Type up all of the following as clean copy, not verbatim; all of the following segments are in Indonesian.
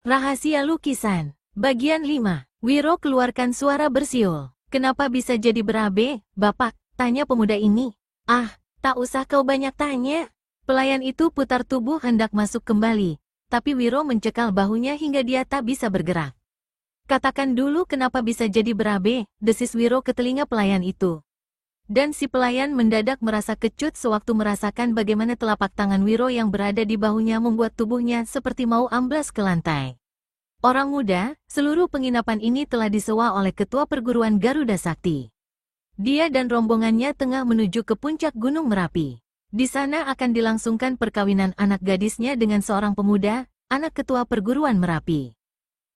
Rahasia lukisan. Bagian 5. Wiro keluarkan suara bersiul. Kenapa bisa jadi berabe, Bapak? Tanya pemuda ini. Ah, tak usah kau banyak tanya. Pelayan itu putar tubuh hendak masuk kembali. Tapi Wiro mencekal bahunya hingga dia tak bisa bergerak. Katakan dulu kenapa bisa jadi berabe, desis Wiro ke telinga pelayan itu. Dan si pelayan mendadak merasa kecut sewaktu merasakan bagaimana telapak tangan Wiro yang berada di bahunya membuat tubuhnya seperti mau amblas ke lantai. Orang muda, seluruh penginapan ini telah disewa oleh Ketua Perguruan Garuda Sakti. Dia dan rombongannya tengah menuju ke puncak Gunung Merapi. Di sana akan dilangsungkan perkawinan anak gadisnya dengan seorang pemuda, anak Ketua Perguruan Merapi.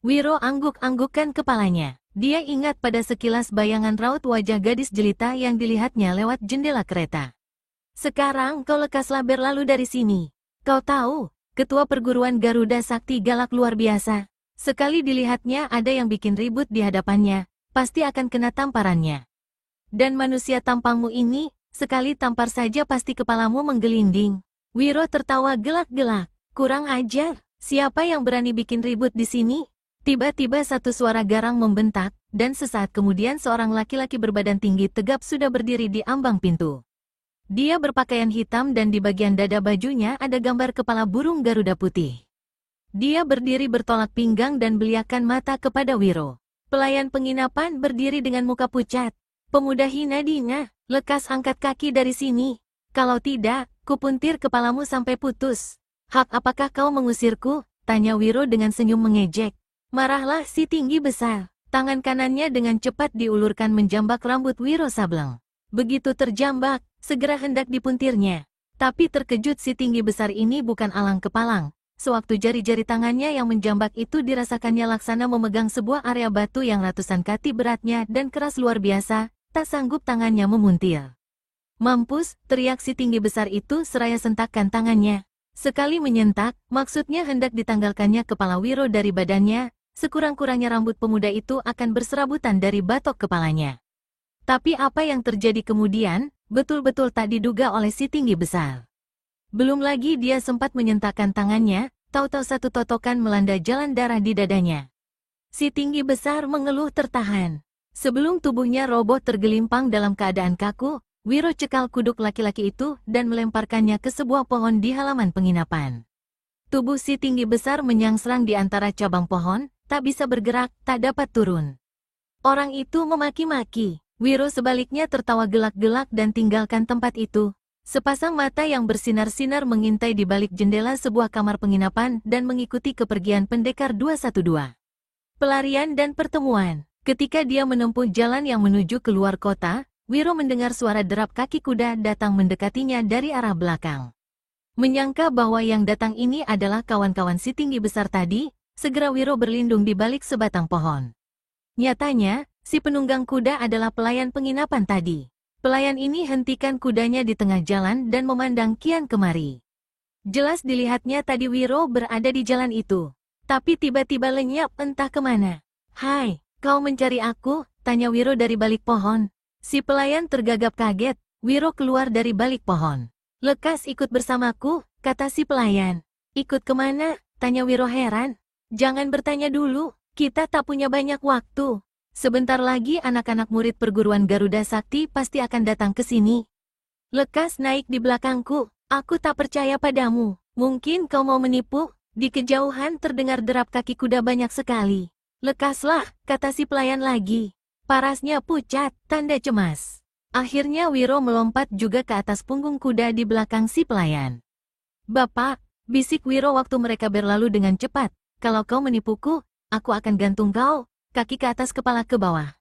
Wiro angguk-anggukkan kepalanya. Dia ingat pada sekilas bayangan raut wajah gadis jelita yang dilihatnya lewat jendela kereta. Sekarang kau lekaslah berlalu dari sini. Kau tahu, Ketua Perguruan Garuda Sakti galak luar biasa. Sekali dilihatnya ada yang bikin ribut di hadapannya, pasti akan kena tamparannya. Dan manusia tampangmu ini, sekali tampar saja pasti kepalamu menggelinding. Wiro tertawa gelak-gelak. Kurang ajar, siapa yang berani bikin ribut di sini? Tiba-tiba satu suara garang membentak, dan sesaat kemudian seorang laki-laki berbadan tinggi tegap sudah berdiri di ambang pintu. Dia berpakaian hitam dan di bagian dada bajunya ada gambar kepala burung Garuda putih. Dia berdiri bertolak pinggang dan beliakan mata kepada Wiro. Pelayan penginapan berdiri dengan muka pucat. Pemuda hina dina, lekas angkat kaki dari sini. Kalau tidak, kupuntir kepalamu sampai putus. Hak apakah kau mengusirku? Tanya Wiro dengan senyum mengejek. Marahlah si tinggi besar. Tangan kanannya dengan cepat diulurkan menjambak rambut Wiro Sableng. Begitu terjambak, segera hendak dipuntirnya. Tapi terkejut si tinggi besar ini bukan alang kepalang. Sewaktu jari-jari tangannya yang menjambak itu dirasakannya laksana memegang sebuah area batu yang ratusan kati beratnya dan keras luar biasa, tak sanggup tangannya memuntir. Mampus, teriak si tinggi besar itu seraya sentakkan tangannya. Sekali menyentak, maksudnya hendak ditanggalkannya kepala Wiro dari badannya, sekurang-kurangnya rambut pemuda itu akan berserabutan dari batok kepalanya. Tapi apa yang terjadi kemudian, betul-betul tak diduga oleh si tinggi besar. Belum lagi dia sempat menyentakkan tangannya, tahu-tahu satu totokan melanda jalan darah di dadanya. Si tinggi besar mengeluh tertahan. Sebelum tubuhnya roboh tergelimpang dalam keadaan kaku, Wiro cekal kuduk laki-laki itu dan melemparkannya ke sebuah pohon di halaman penginapan. Tubuh si tinggi besar menyangsrang di antara cabang pohon, tak bisa bergerak, tak dapat turun. Orang itu memaki-maki. Wiro sebaliknya tertawa gelak-gelak dan tinggalkan tempat itu. Sepasang mata yang bersinar-sinar mengintai di balik jendela sebuah kamar penginapan dan mengikuti kepergian pendekar 212. Pelarian dan pertemuan. Ketika dia menempuh jalan yang menuju ke luar kota, Wiro mendengar suara derap kaki kuda datang mendekatinya dari arah belakang. Menyangka bahwa yang datang ini adalah kawan-kawan si tinggi besar tadi, segera Wiro berlindung di balik sebatang pohon. Nyatanya, si penunggang kuda adalah pelayan penginapan tadi. Pelayan ini hentikan kudanya di tengah jalan dan memandang kian kemari. Jelas dilihatnya tadi Wiro berada di jalan itu. Tapi tiba-tiba lenyap entah kemana. Hai, kau mencari aku? Tanya Wiro dari balik pohon. Si pelayan tergagap kaget. Wiro keluar dari balik pohon. Lekas ikut bersamaku, kata si pelayan. Ikut kemana? Tanya Wiro heran. Jangan bertanya dulu, kita tak punya banyak waktu. Sebentar lagi anak-anak murid perguruan Garuda Sakti pasti akan datang ke sini. Lekas naik di belakangku, aku tak percaya padamu. Mungkin kau mau menipu? Di kejauhan terdengar derap kaki kuda banyak sekali. Lekaslah, kata si pelayan lagi. Parasnya pucat, tanda cemas. Akhirnya Wiro melompat juga ke atas punggung kuda di belakang si pelayan. Bapak, bisik Wiro waktu mereka berlalu dengan cepat. Kalau kau menipuku, aku akan gantung kau. Kaki ke atas kepala ke bawah.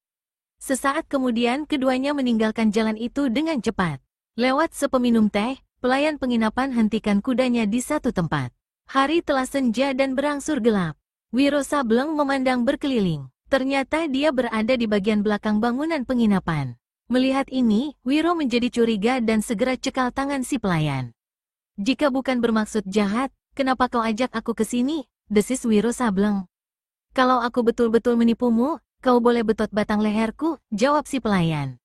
Sesaat kemudian keduanya meninggalkan jalan itu dengan cepat. Lewat sepeminum teh, pelayan penginapan hentikan kudanya di satu tempat. Hari telah senja dan berangsur gelap. Wiro Sableng memandang berkeliling. Ternyata dia berada di bagian belakang bangunan penginapan. Melihat ini, Wiro menjadi curiga dan segera cekal tangan si pelayan. Jika bukan bermaksud jahat, kenapa kau ajak aku ke sini? Desis Wiro Sableng. Kalau aku betul-betul menipumu, kau boleh betot batang leherku, jawab si pelayan.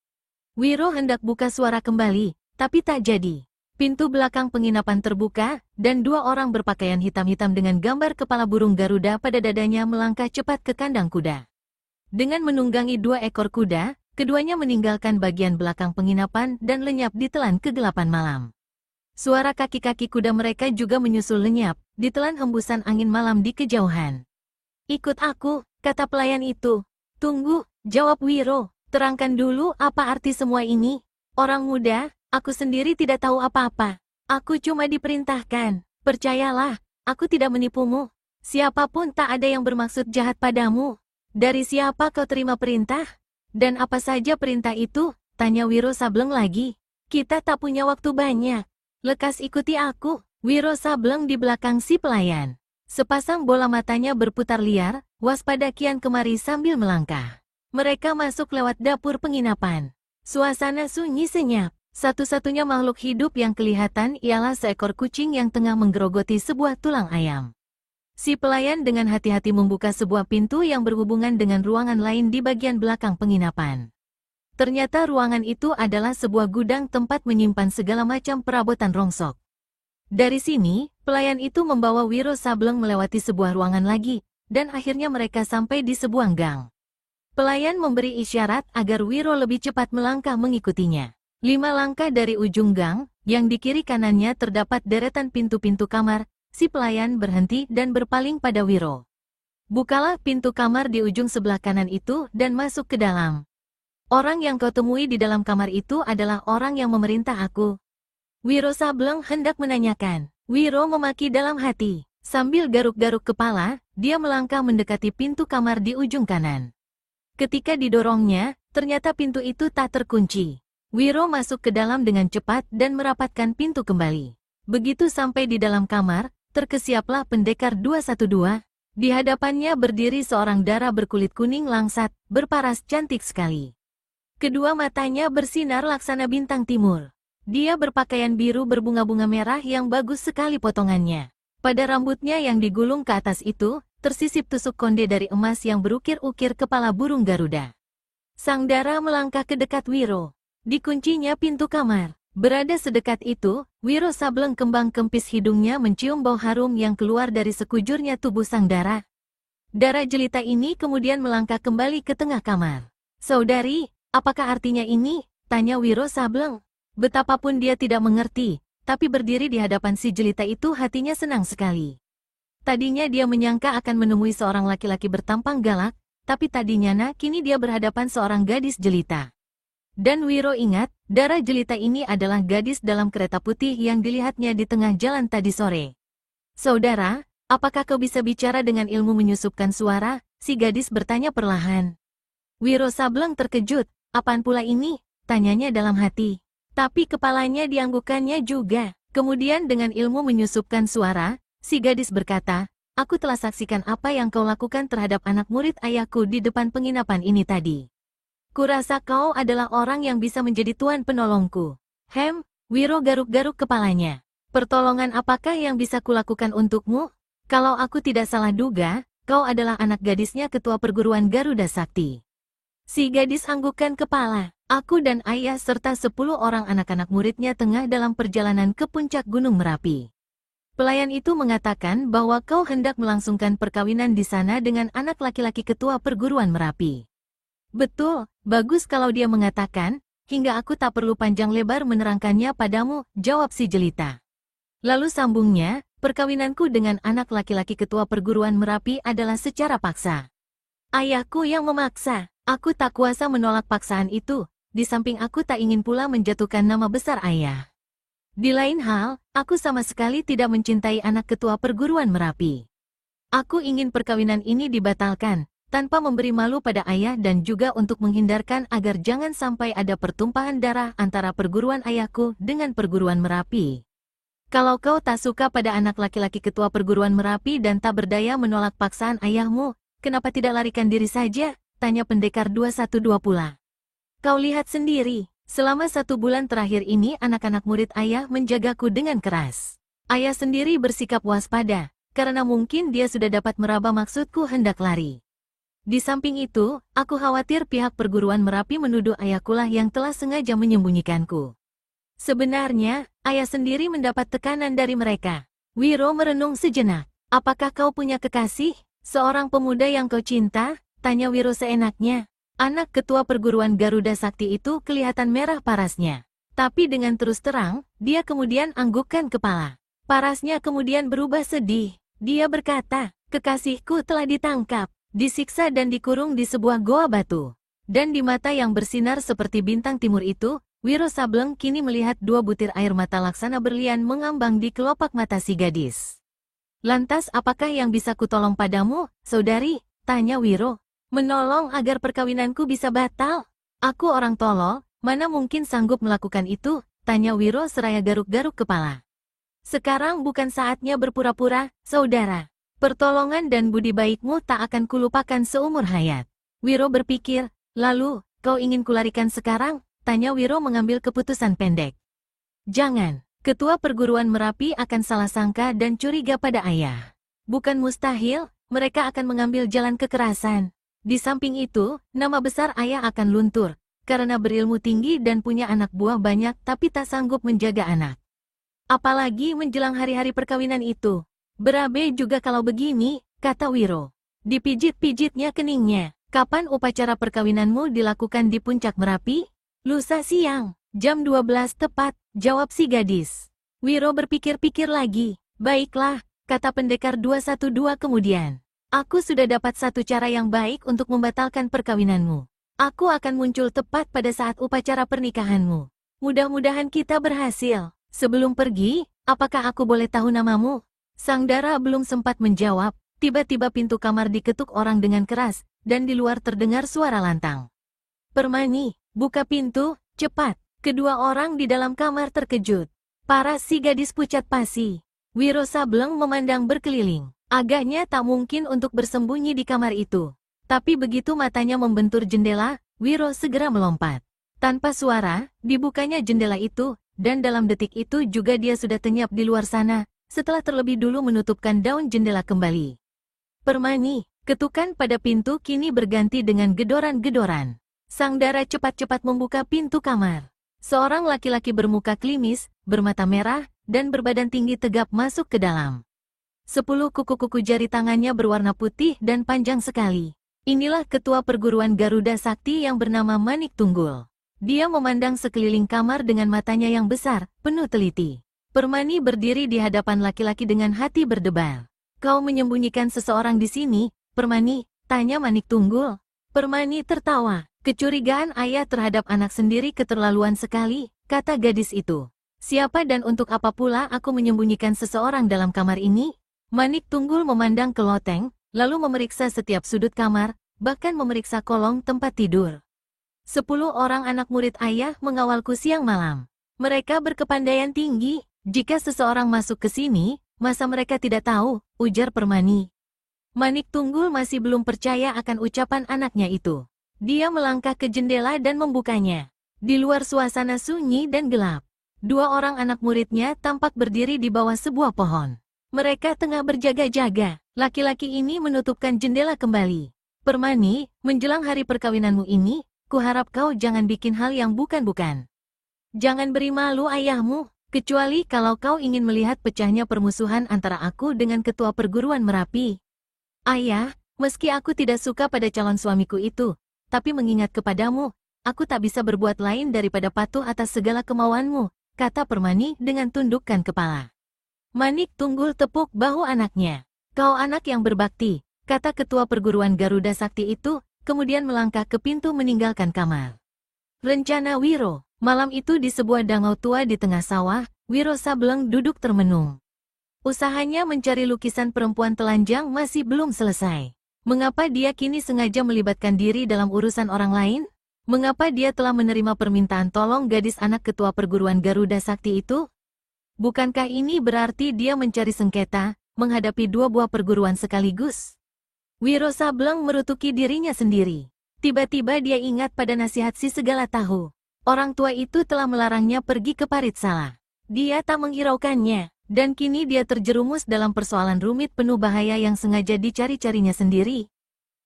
Wiro hendak buka suara kembali, tapi tak jadi. Pintu belakang penginapan terbuka, dan 2 orang berpakaian hitam-hitam dengan gambar kepala burung Garuda pada dadanya melangkah cepat ke kandang kuda. Dengan menunggangi 2 ekor kuda, keduanya meninggalkan bagian belakang penginapan dan lenyap di telan kegelapan malam. Suara kaki-kaki kuda mereka juga menyusul lenyap, ditelan hembusan angin malam di kejauhan. "Ikut aku," kata pelayan itu. "Tunggu," jawab Wiro. "Terangkan dulu apa arti semua ini." "Orang muda, aku sendiri tidak tahu apa-apa. Aku cuma diperintahkan. Percayalah, aku tidak menipumu. Siapapun tak ada yang bermaksud jahat padamu." "Dari siapa kau terima perintah? Dan apa saja perintah itu?" tanya Wiro Sableng lagi. "Kita tak punya waktu banyak. Lekas ikuti aku." Wiro Sableng di belakang si pelayan. Sepasang bola matanya berputar liar, waspada kian kemari sambil melangkah. Mereka masuk lewat dapur penginapan. Suasana sunyi senyap. Satu-satunya makhluk hidup yang kelihatan ialah seekor kucing yang tengah menggerogoti sebuah tulang ayam. Si pelayan dengan hati-hati membuka sebuah pintu yang berhubungan dengan ruangan lain di bagian belakang penginapan. Ternyata ruangan itu adalah sebuah gudang tempat menyimpan segala macam perabotan rongsok. Dari sini, pelayan itu membawa Wiro Sableng melewati sebuah ruangan lagi, dan akhirnya mereka sampai di sebuah gang. Pelayan memberi isyarat agar Wiro lebih cepat melangkah mengikutinya. 5 langkah dari ujung gang, yang di kiri kanannya terdapat deretan pintu-pintu kamar, si pelayan berhenti dan berpaling pada Wiro. "Bukalah pintu kamar di ujung sebelah kanan itu dan masuk ke dalam. Orang yang kau temui di dalam kamar itu adalah orang yang memerintah aku." Wiro Sableng hendak menanyakan. Wiro memaki dalam hati. Sambil garuk-garuk kepala, dia melangkah mendekati pintu kamar di ujung kanan. Ketika didorongnya, ternyata pintu itu tak terkunci. Wiro masuk ke dalam dengan cepat dan merapatkan pintu kembali. Begitu sampai di dalam kamar, terkesiaplah pendekar 212. Di hadapannya berdiri seorang dara berkulit kuning langsat, berparas cantik sekali. Kedua matanya bersinar laksana bintang timur. Dia berpakaian biru berbunga-bunga merah yang bagus sekali potongannya. Pada rambutnya yang digulung ke atas itu, tersisip tusuk konde dari emas yang berukir-ukir kepala burung Garuda. Sang dara melangkah ke dekat Wiro. Dikuncinya pintu kamar. Berada sedekat itu, Wiro Sableng kembang kempis hidungnya mencium bau harum yang keluar dari sekujurnya tubuh sang dara. Dara jelita ini kemudian melangkah kembali ke tengah kamar. "Saudari, apakah artinya ini?" tanya Wiro Sableng. Betapapun dia tidak mengerti, tapi berdiri di hadapan si jelita itu hatinya senang sekali. Tadinya dia menyangka akan menemui seorang laki-laki bertampang galak, tapi tadinya kini dia berhadapan seorang gadis jelita. Dan Wiro ingat, dara jelita ini adalah gadis dalam kereta putih yang dilihatnya di tengah jalan tadi sore. "Saudara, apakah kau bisa bicara dengan ilmu menyusupkan suara?" si gadis bertanya perlahan. Wiro Sableng terkejut. "Apaan pula ini?" tanyanya dalam hati. Tapi kepalanya dianggukkannya juga. Kemudian dengan ilmu menyusupkan suara, si gadis berkata, "Aku telah saksikan apa yang kau lakukan terhadap anak murid ayahku di depan penginapan ini tadi. Kurasa kau adalah orang yang bisa menjadi tuan penolongku." Wiro garuk-garuk kepalanya. "Pertolongan apakah yang bisa kulakukan untukmu? Kalau aku tidak salah duga, kau adalah anak gadisnya ketua perguruan Garuda Sakti." Si gadis anggukkan kepala. "Aku dan ayah serta 10 orang anak-anak muridnya tengah dalam perjalanan ke puncak Gunung Merapi. Pelayan itu mengatakan bahwa kau hendak melangsungkan perkawinan di sana dengan anak laki-laki ketua perguruan Merapi." "Betul, bagus kalau dia mengatakan, hingga aku tak perlu panjang lebar menerangkannya padamu," jawab si jelita. Lalu sambungnya, "Perkawinanku dengan anak laki-laki ketua perguruan Merapi adalah secara paksa. Ayahku yang memaksa. Aku tak kuasa menolak paksaan itu. Di samping aku tak ingin pula menjatuhkan nama besar ayah. Di lain hal, aku sama sekali tidak mencintai anak ketua perguruan Merapi. Aku ingin perkawinan ini dibatalkan, tanpa memberi malu pada ayah dan juga untuk menghindarkan agar jangan sampai ada pertumpahan darah antara perguruan ayahku dengan perguruan Merapi. Kalau kau tak suka pada anak laki-laki ketua perguruan Merapi dan tak berdaya menolak paksaan ayahmu, kenapa tidak larikan diri saja?" tanya pendekar 212 pula. "Kau lihat sendiri, selama 1 bulan terakhir ini anak-anak murid ayah menjagaku dengan keras. Ayah sendiri bersikap waspada, karena mungkin dia sudah dapat meraba maksudku hendak lari. Di samping itu, aku khawatir pihak perguruan Merapi menuduh ayahkulah yang telah sengaja menyembunyikanku. Sebenarnya, ayah sendiri mendapat tekanan dari mereka. Wiro merenung sejenak. Apakah kau punya kekasih? Seorang pemuda yang kau cinta? Tanya Wiro seenaknya. Anak ketua perguruan Garuda Sakti itu kelihatan merah parasnya. Tapi dengan terus terang, dia kemudian anggukkan kepala. Parasnya kemudian berubah sedih. Dia berkata, kekasihku telah ditangkap, disiksa dan dikurung di sebuah goa batu. Dan di mata yang bersinar seperti bintang timur itu, Wiro Sableng kini melihat 2 butir air mata laksana berlian mengambang di kelopak mata si gadis. Lantas apakah yang bisa kutolong padamu, saudari? Tanya Wiro. Menolong agar perkawinanku bisa batal? Aku orang tolol, mana mungkin sanggup melakukan itu? Tanya Wiro seraya garuk-garuk kepala. Sekarang bukan saatnya berpura-pura, saudara. Pertolongan dan budi baikmu tak akan kulupakan seumur hayat. Wiro berpikir, lalu, kau ingin kularikan sekarang? Tanya Wiro mengambil keputusan pendek. Jangan, ketua perguruan Merapi akan salah sangka dan curiga pada ayah. Bukan mustahil, mereka akan mengambil jalan kekerasan. Di samping itu, nama besar ayah akan luntur, karena berilmu tinggi dan punya anak buah banyak tapi tak sanggup menjaga anak. Apalagi menjelang hari-hari perkawinan itu. Berabe juga kalau begini, kata Wiro. Dipijit-pijitnya keningnya. Kapan upacara perkawinanmu dilakukan di puncak Merapi? Lusa siang, jam 12 tepat, jawab si gadis. Wiro berpikir-pikir lagi. Baiklah, kata pendekar 212 kemudian. Aku sudah dapat satu cara yang baik untuk membatalkan perkawinanmu. Aku akan muncul tepat pada saat upacara pernikahanmu. Mudah-mudahan kita berhasil. Sebelum pergi, apakah aku boleh tahu namamu? Sang Dara belum sempat menjawab, tiba-tiba pintu kamar diketuk orang dengan keras, dan di luar terdengar suara lantang. Permani, buka pintu, cepat. Kedua orang di dalam kamar terkejut. Para si gadis pucat pasi. Wiro Sableng memandang berkeliling. Agaknya tak mungkin untuk bersembunyi di kamar itu. Tapi begitu matanya membentur jendela, Wiro segera melompat. Tanpa suara, dibukanya jendela itu, dan dalam detik itu juga dia sudah lenyap di luar sana, setelah terlebih dulu menutupkan daun jendela kembali. Permani, ketukan pada pintu kini berganti dengan gedoran-gedoran. Sang Dara cepat-cepat membuka pintu kamar. Seorang laki-laki bermuka klimis, bermata merah, dan berbadan tinggi tegap masuk ke dalam. 10 kuku-kuku jari tangannya berwarna putih dan panjang sekali. Inilah ketua perguruan Garuda Sakti yang bernama Manik Tunggul. Dia memandang sekeliling kamar dengan matanya yang besar, penuh teliti. Permani berdiri di hadapan laki-laki dengan hati berdebar. Kau menyembunyikan seseorang di sini, Permani? Tanya Manik Tunggul. Permani tertawa. Kecurigaan ayah terhadap anak sendiri keterlaluan sekali, kata gadis itu. Siapa dan untuk apa pula aku menyembunyikan seseorang dalam kamar ini? Manik Tunggul memandang ke loteng, lalu memeriksa setiap sudut kamar, bahkan memeriksa kolong tempat tidur. 10 orang anak murid ayah mengawalku siang malam. Mereka berkepandaian tinggi. Jika seseorang masuk ke sini, masa mereka tidak tahu, ujar Permani. Manik Tunggul masih belum percaya akan ucapan anaknya itu. Dia melangkah ke jendela dan membukanya. Di luar suasana sunyi dan gelap. 2 orang anak muridnya tampak berdiri di bawah sebuah pohon. Mereka tengah berjaga-jaga. Laki-laki ini menutupkan jendela kembali. Permani, menjelang hari perkawinanmu ini, kuharap kau jangan bikin hal yang bukan-bukan. Jangan beri malu ayahmu, kecuali kalau kau ingin melihat pecahnya permusuhan antara aku dengan ketua perguruan Merapi. Ayah, meski aku tidak suka pada calon suamiku itu, tapi mengingat kepadamu, aku tak bisa berbuat lain daripada patuh atas segala kemauanmu, kata Permani dengan tundukkan kepala. Manik Tunggul tepuk bahu anaknya. Kau anak yang berbakti, kata ketua perguruan Garuda Sakti itu, kemudian melangkah ke pintu meninggalkan kamar. Rencana Wiro. Malam itu di sebuah danau tua di tengah sawah, Wiro Sableng duduk termenung. Usahanya mencari lukisan perempuan telanjang masih belum selesai. Mengapa dia kini sengaja melibatkan diri dalam urusan orang lain? Mengapa dia telah menerima permintaan tolong gadis anak ketua perguruan Garuda Sakti itu? Bukankah ini berarti dia mencari sengketa, menghadapi 2 buah perguruan sekaligus? Wiro Sableng merutuki dirinya sendiri. Tiba-tiba dia ingat pada nasihat si segala tahu. Orang tua itu telah melarangnya pergi ke Paritsala. Dia tak menghiraukannya. Dan kini dia terjerumus dalam persoalan rumit penuh bahaya yang sengaja dicari-carinya sendiri.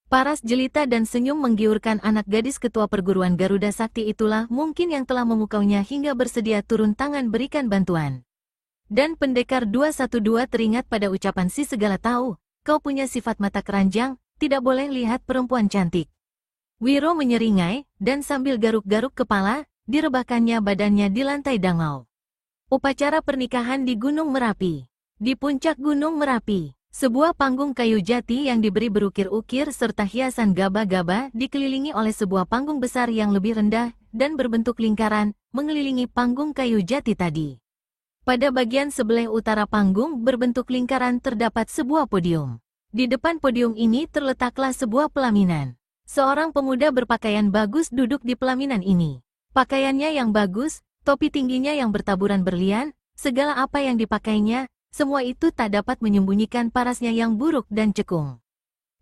Paras jelita dan senyum menggiurkan anak gadis ketua perguruan Garuda Sakti itulah mungkin yang telah memukaunya hingga bersedia turun tangan berikan bantuan. Dan pendekar 212 teringat pada ucapan si segala tahu, kau punya sifat mata keranjang, tidak boleh lihat perempuan cantik. Wiro menyeringai, dan sambil garuk-garuk kepala, direbahkannya badannya di lantai dangau. Upacara pernikahan di Gunung Merapi. Di puncak Gunung Merapi, sebuah panggung kayu jati yang diberi berukir-ukir serta hiasan gaba-gaba dikelilingi oleh sebuah panggung besar yang lebih rendah dan berbentuk lingkaran, mengelilingi panggung kayu jati tadi. Pada bagian sebelah utara panggung berbentuk lingkaran terdapat sebuah podium. Di depan podium ini terletaklah sebuah pelaminan. Seorang pemuda berpakaian bagus duduk di pelaminan ini. Pakaiannya yang bagus, topi tingginya yang bertaburan berlian, segala apa yang dipakainya, semua itu tak dapat menyembunyikan parasnya yang buruk dan cekung.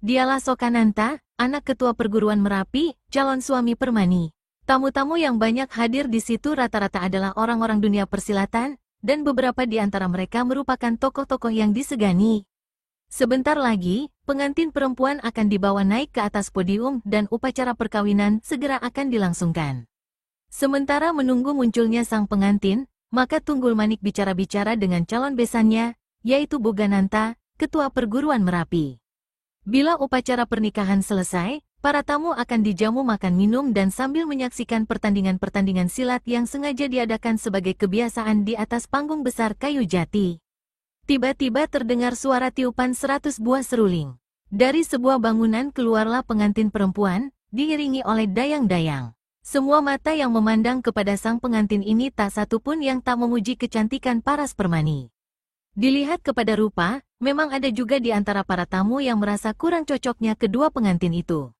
Dialah Sokananta, anak ketua perguruan Merapi, calon suami Permani. Tamu-tamu yang banyak hadir di situ rata-rata adalah orang-orang dunia persilatan, dan beberapa di antara mereka merupakan tokoh-tokoh yang disegani. Sebentar lagi, pengantin perempuan akan dibawa naik ke atas podium dan upacara perkawinan segera akan dilangsungkan. Sementara menunggu munculnya sang pengantin, maka Tunggul Manik bicara-bicara dengan calon besannya, yaitu Bogananta, ketua perguruan Merapi. Bila upacara pernikahan selesai, para tamu akan dijamu makan minum dan sambil menyaksikan pertandingan-pertandingan silat yang sengaja diadakan sebagai kebiasaan di atas panggung besar kayu jati. Tiba-tiba terdengar suara tiupan 100 buah seruling. Dari sebuah bangunan keluarlah pengantin perempuan, diiringi oleh dayang-dayang. Semua mata yang memandang kepada sang pengantin ini tak satu pun yang tak memuji kecantikan paras Permani. Dilihat kepada rupa, memang ada juga di antara para tamu yang merasa kurang cocoknya kedua pengantin itu.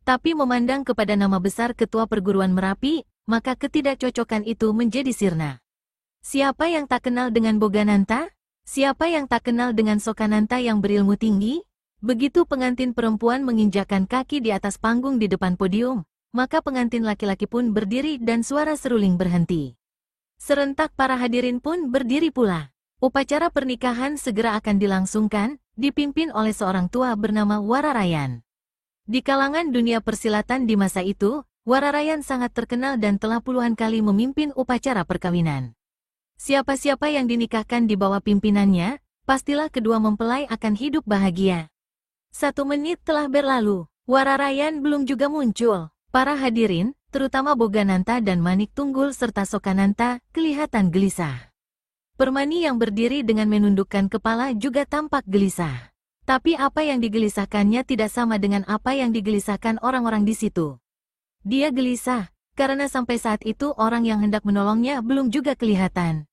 Tapi memandang kepada nama besar ketua perguruan Merapi, maka ketidakcocokan itu menjadi sirna. Siapa yang tak kenal dengan Bogananta? Siapa yang tak kenal dengan Sokananta yang berilmu tinggi? Begitu pengantin perempuan menginjakkan kaki di atas panggung di depan podium, maka pengantin laki-laki pun berdiri dan suara seruling berhenti. Serentak para hadirin pun berdiri pula. Upacara pernikahan segera akan dilangsungkan, dipimpin oleh seorang tua bernama Wararayan. Di kalangan dunia persilatan di masa itu, Wararayan sangat terkenal dan telah puluhan kali memimpin upacara perkawinan. Siapa-siapa yang dinikahkan di bawah pimpinannya, pastilah kedua mempelai akan hidup bahagia. 1 menit telah berlalu, Wararayan belum juga muncul. Para hadirin, terutama Bogananta dan Manik Tunggul serta Sokananta, kelihatan gelisah. Permani yang berdiri dengan menundukkan kepala juga tampak gelisah. Tapi apa yang digelisahkannya tidak sama dengan apa yang digelisahkan orang-orang di situ. Dia gelisah, karena sampai saat itu orang yang hendak menolongnya belum juga kelihatan.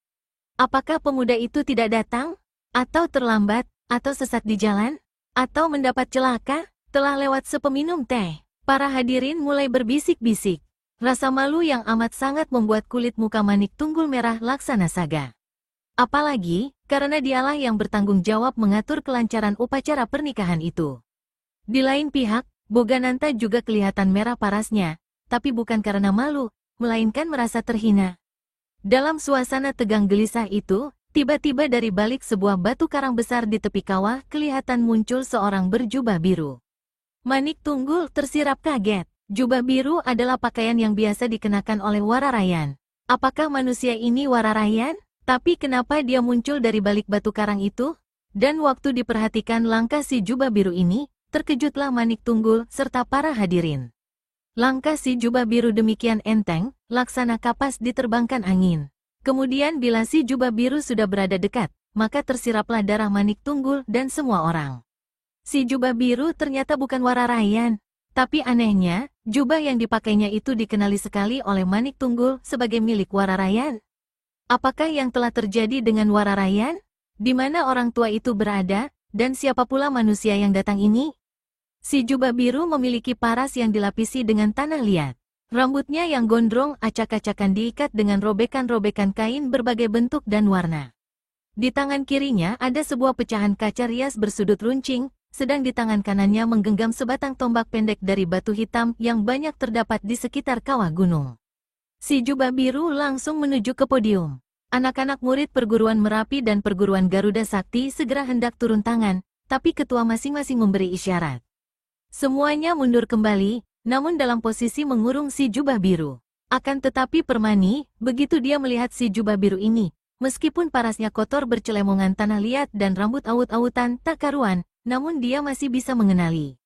Apakah pemuda itu tidak datang? Atau terlambat? Atau sesat di jalan? Atau mendapat celaka? Telah lewat sepeminum teh. Para hadirin mulai berbisik-bisik. Rasa malu yang amat sangat membuat kulit muka Manik Tunggul merah laksana saga. Apalagi, karena dialah yang bertanggung jawab mengatur kelancaran upacara pernikahan itu. Di lain pihak, Bogananta juga kelihatan merah parasnya, tapi bukan karena malu, melainkan merasa terhina. Dalam suasana tegang gelisah itu, tiba-tiba dari balik sebuah batu karang besar di tepi kawah kelihatan muncul seorang berjubah biru. Manik Tunggul tersirap kaget. Jubah biru adalah pakaian yang biasa dikenakan oleh Wararayan. Apakah manusia ini Wararayan? Tapi kenapa dia muncul dari balik batu karang itu? Dan waktu diperhatikan langkah si jubah biru ini, terkejutlah Manik Tunggul serta para hadirin. Langkah si jubah biru demikian enteng, laksana kapas diterbangkan angin. Kemudian bila si jubah biru sudah berada dekat, maka tersiraplah darah Manik Tunggul dan semua orang. Si jubah biru ternyata bukan Wararayan. Tapi anehnya, jubah yang dipakainya itu dikenali sekali oleh Manik Tunggul sebagai milik Wararayan. Apakah yang telah terjadi dengan Wararayan? Di mana orang tua itu berada, dan siapa pula manusia yang datang ini? Si jubah biru memiliki paras yang dilapisi dengan tanah liat. Rambutnya yang gondrong acak-acakan diikat dengan robekan-robekan kain berbagai bentuk dan warna. Di tangan kirinya ada sebuah pecahan kaca rias bersudut runcing, sedang di tangan kanannya menggenggam sebatang tombak pendek dari batu hitam yang banyak terdapat di sekitar kawah gunung. Si jubah biru langsung menuju ke podium. Anak-anak murid perguruan Merapi dan perguruan Garuda Sakti segera hendak turun tangan, tapi ketua masing-masing memberi isyarat. Semuanya mundur kembali, namun dalam posisi mengurung si jubah biru. Akan tetapi Permani, begitu dia melihat si jubah biru ini, meskipun parasnya kotor bercelemongan tanah liat dan rambut awut-awutan tak karuan, namun dia masih bisa mengenali.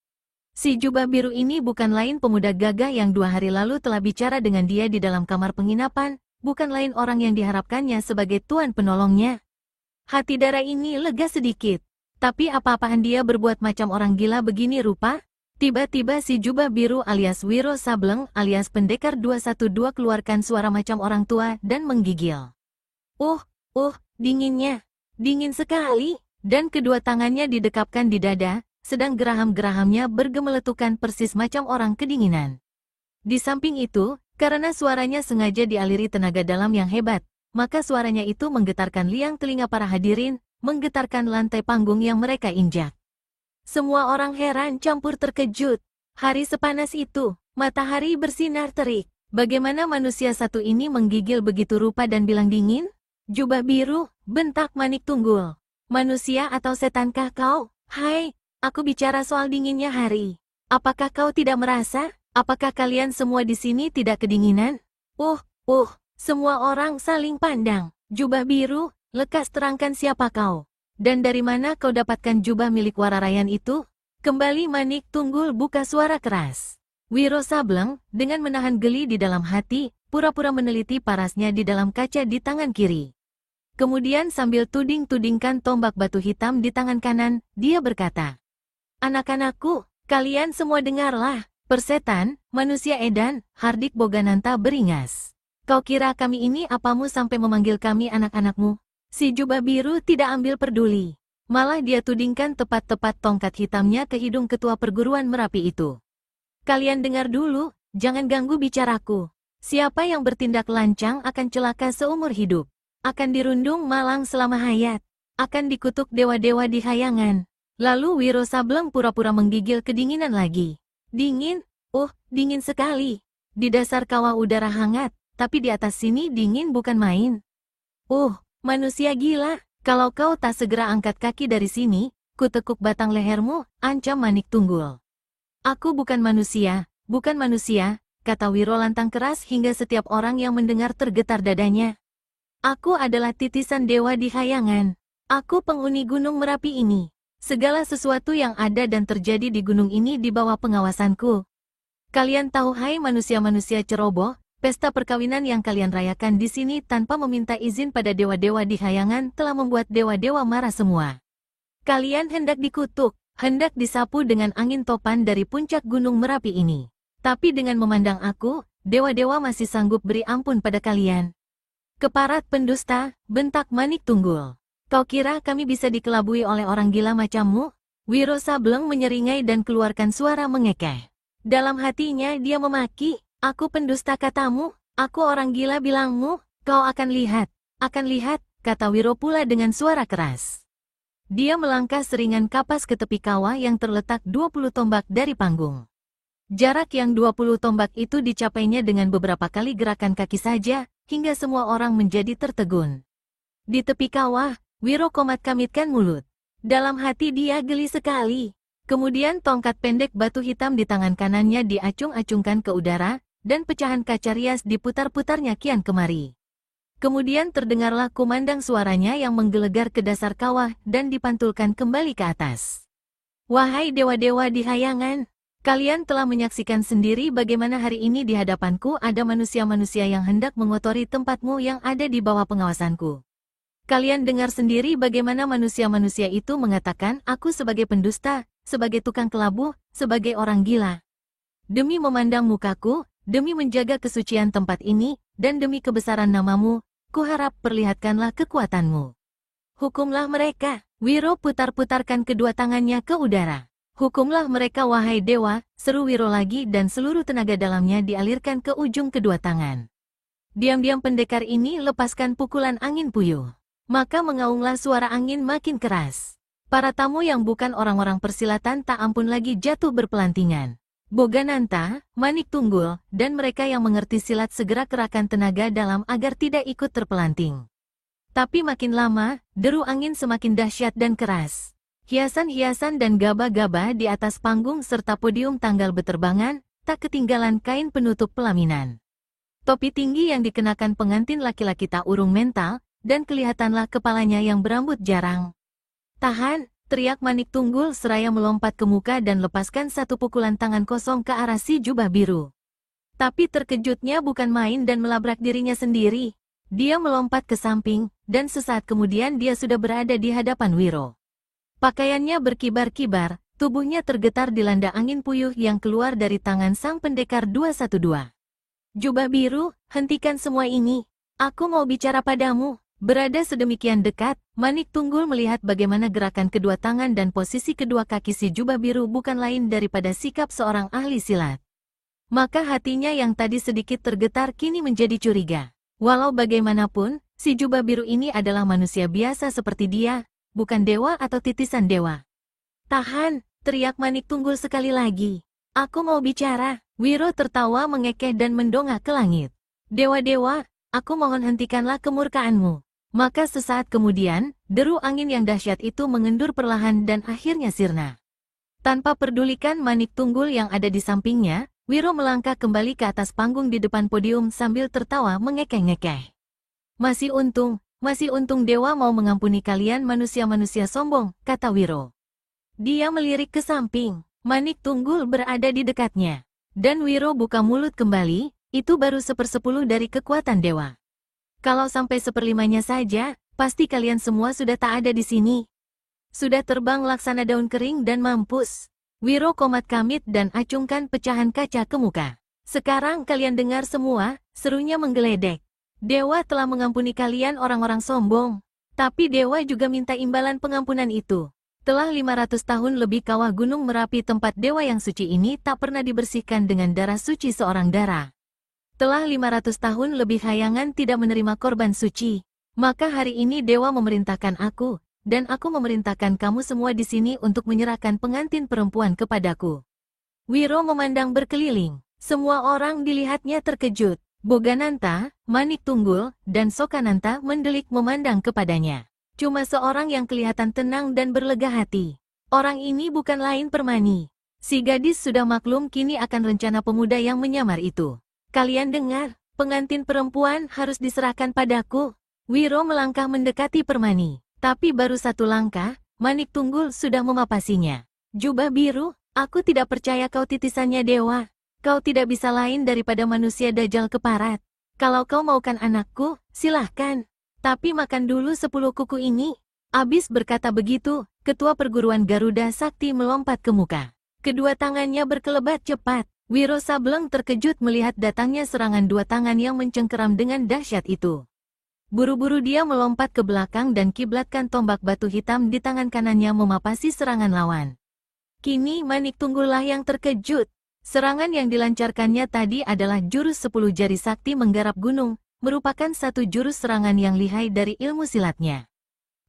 Si jubah biru ini bukan lain pemuda gagah yang 2 hari lalu telah bicara dengan dia di dalam kamar penginapan, bukan lain orang yang diharapkannya sebagai tuan penolongnya. Hati Dara ini lega sedikit. Tapi apa-apaan dia berbuat macam orang gila begini rupa? Tiba-tiba si jubah biru alias Wiro Sableng alias pendekar 212 keluarkan suara macam orang tua dan menggigil. Dinginnya. Dingin sekali. Dan kedua tangannya didekapkan di dada, sedang geraham-gerahamnya bergemeletukan persis macam orang kedinginan. Di samping itu, karena suaranya sengaja dialiri tenaga dalam yang hebat, maka suaranya itu menggetarkan liang telinga para hadirin, menggetarkan lantai panggung yang mereka injak. Semua orang heran campur terkejut. Hari sepanas itu, matahari bersinar terik. Bagaimana manusia satu ini menggigil begitu rupa dan bilang dingin? Jubah biru, bentak Manik Tunggul. Manusia atau setankah kau? Hai, aku bicara soal dinginnya hari. Apakah kau tidak merasa? Apakah kalian semua di sini tidak kedinginan? Semua orang saling pandang. Jubah biru, lekas terangkan siapa kau. Dan dari mana kau dapatkan jubah milik Wararayan itu? Kembali Manik Tunggul buka suara keras. Wiro Sableng, dengan menahan geli di dalam hati, pura-pura meneliti parasnya di dalam kaca di tangan kiri. Kemudian sambil tuding-tudingkan tombak batu hitam di tangan kanan, dia berkata, "Anak-anakku, kalian semua dengarlah, persetan, manusia edan, Hardik Bogananta beringas. Kau kira kami ini apamu sampai memanggil kami anak-anakmu?" Si jubah biru tidak ambil peduli. Malah dia tudingkan tepat-tepat tongkat hitamnya ke hidung ketua perguruan Merapi itu. "Kalian dengar dulu, jangan ganggu bicaraku. Siapa yang bertindak lancang akan celaka seumur hidup. Akan dirundung malang selama hayat. Akan dikutuk dewa-dewa di hayangan." Lalu Wiro Sableng pura-pura menggigil kedinginan lagi. "Dingin? Dingin sekali. Di dasar kawah udara hangat, tapi di atas sini dingin bukan main. Manusia gila, kalau kau tak segera angkat kaki dari sini, kutekuk batang lehermu," ancam Manik Tunggul. "Aku bukan manusia, kata Wiro lantang keras hingga setiap orang yang mendengar tergetar dadanya. "Aku adalah titisan dewa di hayangan. Aku penghuni Gunung Merapi ini. Segala sesuatu yang ada dan terjadi di gunung ini di bawah pengawasanku. Kalian tahu hai manusia-manusia ceroboh, pesta perkawinan yang kalian rayakan di sini tanpa meminta izin pada dewa-dewa di hayangan telah membuat dewa-dewa marah semua. Kalian hendak dikutuk, hendak disapu dengan angin topan dari puncak Gunung Merapi ini. Tapi dengan memandang aku, dewa-dewa masih sanggup beri ampun pada kalian." "Keparat pendusta," bentak Manik Tunggul. "Kau kira kami bisa dikelabui oleh orang gila macammu?" Wiro Sableng menyeringai dan keluarkan suara mengekeh. Dalam hatinya dia memaki, "Aku pendusta katamu, aku orang gila bilangmu, kau akan lihat, kata Wiro pula dengan suara keras. Dia melangkah seringan kapas ke tepi kawah yang terletak 20 tombak dari panggung. Jarak yang 20 tombak itu dicapainya dengan beberapa kali gerakan kaki saja, hingga semua orang menjadi tertegun. Di tepi kawah, Wiro komat-kamitkan mulut. Dalam hati dia geli sekali. Kemudian tongkat pendek batu hitam di tangan kanannya diacung-acungkan ke udara, dan pecahan kaca rias diputar-putarnya kian kemari. Kemudian terdengarlah kumandang suaranya yang menggelegar ke dasar kawah dan dipantulkan kembali ke atas. "Wahai dewa-dewa di hayangan, kalian telah menyaksikan sendiri bagaimana hari ini di hadapanku ada manusia-manusia yang hendak mengotori tempatmu yang ada di bawah pengawasanku. Kalian dengar sendiri bagaimana manusia-manusia itu mengatakan aku sebagai pendusta, sebagai tukang kelabu, sebagai orang gila. Demi memandang mukaku, demi menjaga kesucian tempat ini, dan demi kebesaran namamu, kuharap perlihatkanlah kekuatanmu. Hukumlah mereka." Wiro putar-putarkan kedua tangannya ke udara. "Hukumlah mereka wahai dewa," seru Wiro lagi dan seluruh tenaga dalamnya dialirkan ke ujung kedua tangan. Diam-diam pendekar ini lepaskan pukulan angin puyuh. Maka mengaunglah suara angin makin keras. Para tamu yang bukan orang-orang persilatan tak ampun lagi jatuh berpelantingan. Bogananta, Manik Tunggul, dan mereka yang mengerti silat segera kerahkan tenaga dalam agar tidak ikut terpelanting. Tapi makin lama, deru angin semakin dahsyat dan keras. Hiasan-hiasan dan gaba-gaba di atas panggung serta podium tanggal beterbangan, tak ketinggalan kain penutup pelaminan. Topi tinggi yang dikenakan pengantin laki-laki tak urung mental, dan kelihatanlah kepalanya yang berambut jarang. "Tahan!" teriak Manik Tunggul seraya melompat ke muka dan lepaskan satu pukulan tangan kosong ke arah si jubah biru. Tapi terkejutnya bukan main dan melabrak dirinya sendiri. Dia melompat ke samping, dan sesaat kemudian dia sudah berada di hadapan Wiro. Pakaiannya berkibar-kibar, tubuhnya tergetar dilanda angin puyuh yang keluar dari tangan sang pendekar 212. "Jubah biru, hentikan semua ini. Aku mau bicara padamu." Berada sedemikian dekat, Manik Tunggul melihat bagaimana gerakan kedua tangan dan posisi kedua kaki si jubah biru bukan lain daripada sikap seorang ahli silat. Maka hatinya yang tadi sedikit tergetar kini menjadi curiga. Walau bagaimanapun, si jubah biru ini adalah manusia biasa seperti dia, bukan dewa atau titisan dewa. "Tahan!" teriak Manik Tunggul sekali lagi. "Aku mau bicara." Wiro tertawa mengekeh dan mendongak ke langit. "Dewa-dewa, aku mohon hentikanlah kemurkaanmu." Maka sesaat kemudian, deru angin yang dahsyat itu mengendur perlahan dan akhirnya sirna. Tanpa pedulikan Manik Tunggul yang ada di sampingnya, Wiro melangkah kembali ke atas panggung di depan podium sambil tertawa mengekeh-ngekeh. masih untung dewa mau mengampuni kalian manusia-manusia sombong," kata Wiro. Dia melirik ke samping, Manik Tunggul berada di dekatnya. Dan Wiro buka mulut kembali, "Itu baru 1/10 dari kekuatan dewa. Kalau sampai 1/5-nya saja, pasti kalian semua sudah tak ada di sini. Sudah terbang laksana daun kering dan mampus." Wiro komat kamit dan acungkan pecahan kaca ke muka. "Sekarang kalian dengar semua," serunya menggeledek. "Dewa telah mengampuni kalian orang-orang sombong. Tapi dewa juga minta imbalan pengampunan itu. Telah 500 tahun lebih kawah Gunung Merapi tempat dewa yang suci ini tak pernah dibersihkan dengan darah suci seorang darah. Telah 500 tahun lebih hayangan tidak menerima korban suci. Maka hari ini dewa memerintahkan aku, dan aku memerintahkan kamu semua di sini untuk menyerahkan pengantin perempuan kepadaku." Wiro memandang berkeliling. Semua orang dilihatnya terkejut. Bogananta, Manik Tunggul, dan Sokananta mendelik memandang kepadanya. Cuma seorang yang kelihatan tenang dan berlega hati. Orang ini bukan lain Permani. Si gadis sudah maklum kini akan rencana pemuda yang menyamar itu. "Kalian dengar, pengantin perempuan harus diserahkan padaku." Wiro melangkah mendekati Permani. Tapi baru satu langkah, Manik Tunggul sudah memapasinya. "Jubah biru, aku tidak percaya kau titisannya dewa. Kau tidak bisa lain daripada manusia dajjal keparat. Kalau kau maukan anakku, silahkan. Tapi makan dulu 10 kuku ini." Abis berkata begitu, ketua perguruan Garuda Sakti melompat ke muka. Kedua tangannya berkelebat cepat. Wiro Sableng terkejut melihat datangnya serangan dua tangan yang mencengkeram dengan dahsyat itu. Buru-buru dia melompat ke belakang dan kiblatkan tombak batu hitam di tangan kanannya memapasi serangan lawan. Kini Manik Tunggullah yang terkejut. Serangan yang dilancarkannya tadi adalah jurus 10 jari sakti menggarap gunung, merupakan satu jurus serangan yang lihai dari ilmu silatnya.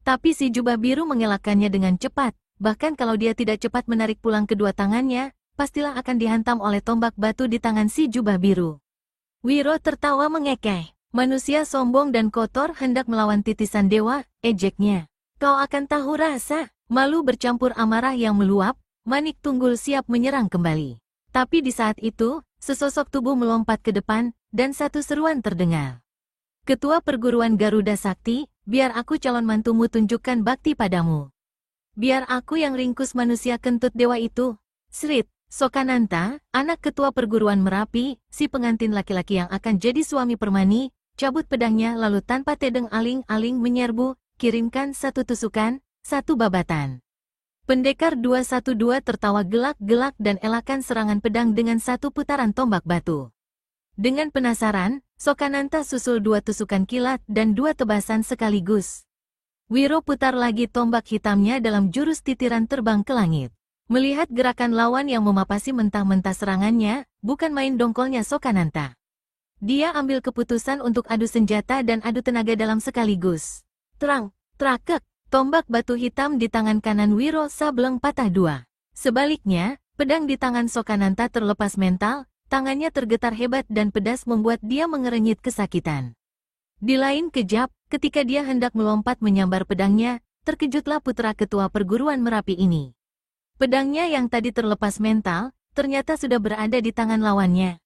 Tapi si jubah biru mengelakkannya dengan cepat, bahkan kalau dia tidak cepat menarik pulang kedua tangannya, pastilah akan dihantam oleh tombak batu di tangan si jubah biru. Wiro tertawa mengekeh. "Manusia sombong dan kotor hendak melawan titisan dewa," ejeknya. "Kau akan tahu rasa." Malu bercampur amarah yang meluap, Manik Tunggul siap menyerang kembali. Tapi di saat itu, sesosok tubuh melompat ke depan, dan satu seruan terdengar. "Ketua perguruan Garuda Sakti, biar aku calon mantumu tunjukkan bakti padamu. Biar aku yang ringkus manusia kentut dewa itu." Srit, Sokananta, anak ketua perguruan Merapi, si pengantin laki-laki yang akan jadi suami Permani, cabut pedangnya lalu tanpa tedeng aling-aling menyerbu, kirimkan satu tusukan, satu babatan. Pendekar 212 tertawa gelak-gelak dan elakkan serangan pedang dengan satu putaran tombak batu. Dengan penasaran, Sokananta susul 2 tusukan kilat dan 2 tebasan sekaligus. Wiro putar lagi tombak hitamnya dalam jurus titiran terbang ke langit. Melihat gerakan lawan yang memapasi mentah-mentah serangannya, bukan main dongkolnya Sokananta. Dia ambil keputusan untuk adu senjata dan adu tenaga dalam sekaligus. Terang, trakek, tombak batu hitam di tangan kanan Wiro Sableng patah 2. Sebaliknya, pedang di tangan Sokananta terlepas mental, tangannya tergetar hebat dan pedas membuat dia mengerenyit kesakitan. Di lain kejap, ketika dia hendak melompat menyambar pedangnya, Terkejutlah putra ketua perguruan Merapi ini. Pedangnya yang tadi terlepas mental, ternyata sudah berada di tangan lawannya.